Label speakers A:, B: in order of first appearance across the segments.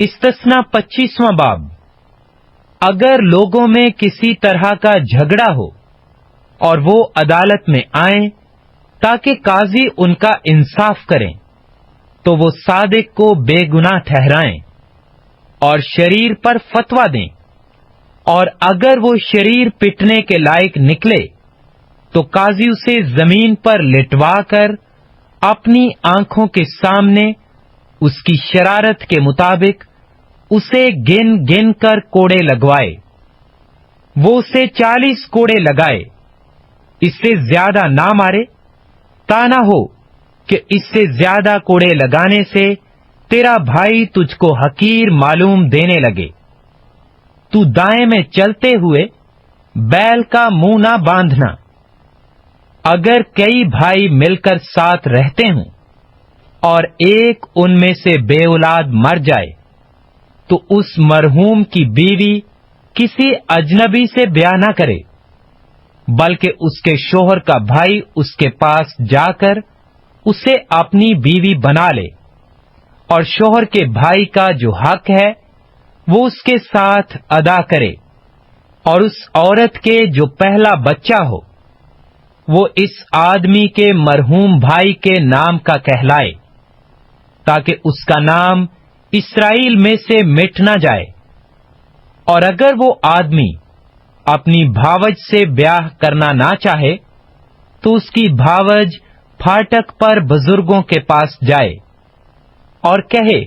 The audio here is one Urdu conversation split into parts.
A: استثنا 25واں باب۔ اگر لوگوں میں کسی طرح کا جھگڑا ہو اور وہ عدالت میں آئیں تاکہ قاضی ان کا انصاف کریں تو وہ صادق کو بے گناہ ٹھہرائیں اور شریر پر فتویٰ دیں، اور اگر وہ شریر پٹنے کے لائق نکلے تو قاضی اسے زمین پر لٹوا کر اپنی آنکھوں کے سامنے اس کی شرارت کے مطابق اسے گن گن کر کوڑے لگوائے۔ وہ اسے 40 کوڑے لگائے، اس سے زیادہ نہ مارے، تا نہ ہو کہ اس سے زیادہ کوڑے لگانے سے تیرا بھائی تجھ کو حقیر معلوم دینے لگے۔ تو دائیں میں چلتے ہوئے بیل کا منہ نہ باندھنا۔ اگر کئی بھائی مل کر ساتھ رہتے ہوں اور ایک ان میں سے بے اولاد مر جائے تو اس مرحوم کی بیوی کسی اجنبی سے بیاہ نہ کرے، بلکہ اس کے شوہر کا بھائی اس کے پاس جا کر اسے اپنی بیوی بنا لے، اور شوہر کے بھائی کا جو حق ہے وہ اس کے ساتھ ادا کرے، اور اس عورت کے جو پہلا بچہ ہو وہ اس آدمی کے مرحوم بھائی کے نام کا کہلائے، تاکہ اس کا نام اسرائیل میں سے مٹ نہ جائے۔ اور اگر وہ آدمی اپنی بھاوج سے بیاہ کرنا نہ چاہے تو اس کی بھاوج پھاٹک پر بزرگوں کے پاس جائے اور کہے،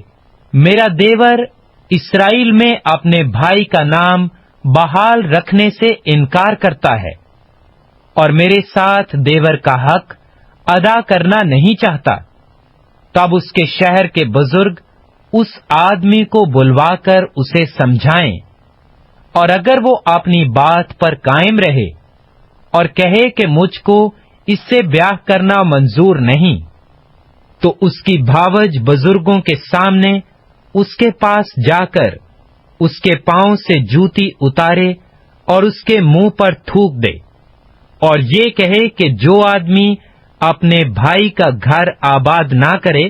A: میرا دیور اسرائیل میں اپنے بھائی کا نام بحال رکھنے سے انکار کرتا ہے اور میرے ساتھ دیور کا حق ادا کرنا نہیں چاہتا، تب اس کے شہر کے بزرگ اس آدمی کو بلوا کر اسے سمجھائیں، اور اگر وہ اپنی بات پر قائم رہے اور کہے کہ مجھ کو اس سے بیاہ کرنا منظور نہیں، تو اس کی بھاوج بزرگوں کے سامنے اس کے پاس جا کر اس کے پاؤں سے جوتی اتارے اور اس کے منہ پر تھوک دے، اور یہ کہے کہ جو آدمی اپنے بھائی کا گھر آباد نہ کرے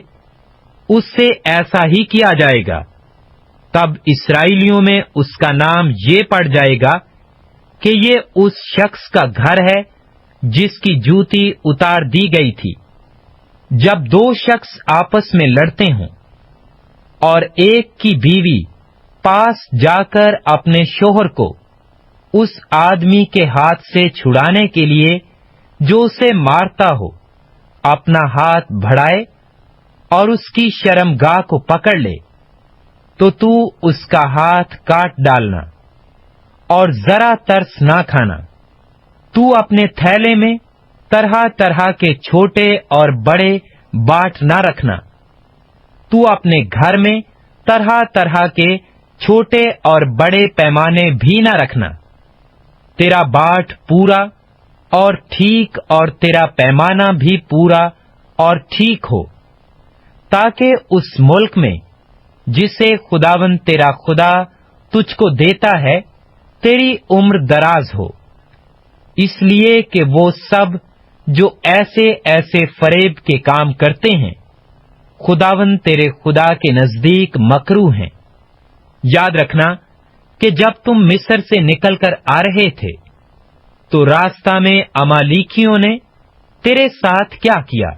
A: اس سے ایسا ہی کیا جائے گا۔ تب اسرائیلیوں میں اس کا نام یہ پڑ جائے گا کہ یہ اس شخص کا گھر ہے جس کی جوتی اتار دی گئی تھی۔ جب دو شخص آپس میں لڑتے ہوں اور ایک کی بیوی پاس جا کر اپنے شوہر کو اس آدمی کے ہاتھ سے چھڑانے کے لیے جو اسے مارتا ہو اپنا ہاتھ بڑھائے اور اس کی شرمگاہ کو پکڑ لے، تو اس کا ہاتھ کاٹ ڈالنا اور ذرا ترس نہ کھانا۔ تو اپنے تھیلے میں طرح طرح کے چھوٹے اور بڑے باٹ نہ رکھنا۔ تو اپنے گھر میں طرح طرح کے چھوٹے اور بڑے پیمانے بھی نہ رکھنا۔ تیرا باٹ پورا اور ٹھیک اور تیرا پیمانہ بھی پورا اور ٹھیک ہو، تاکہ اس ملک میں جسے خداوند تیرا خدا تجھ کو دیتا ہے تیری عمر دراز ہو، اس لیے کہ وہ سب جو ایسے ایسے فریب کے کام کرتے ہیں خداوند تیرے خدا کے نزدیک مکروہ ہیں۔ یاد رکھنا کہ جب تم مصر سے نکل کر آ رہے تھے تو راستہ میں امالیکیوں نے تیرے ساتھ کیا کیا،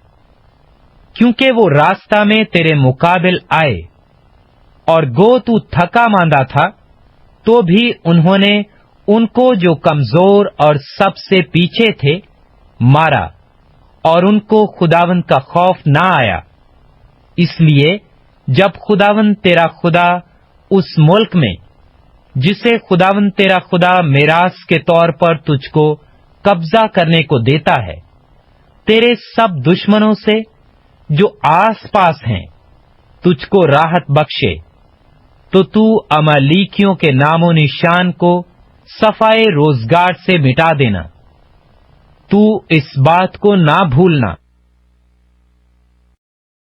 A: کیونکہ وہ راستہ میں تیرے مقابل آئے، اور گو تو تھکا ماندہ تھا تو بھی انہوں نے ان کو جو کمزور اور سب سے پیچھے تھے مارا، اور ان کو خداوند کا خوف نہ آیا۔ اس لیے جب خداوند تیرا خدا اس ملک میں جسے خداوند تیرا خدا میراث کے طور پر تجھ کو قبضہ کرنے کو دیتا ہے تیرے سب دشمنوں سے جو آس پاس ہیں تجھ کو راحت بخشے، تو امالیکیوں کے نام و نشان کو صفائے روزگار سے مٹا دینا۔ تو اس بات کو نہ بھولنا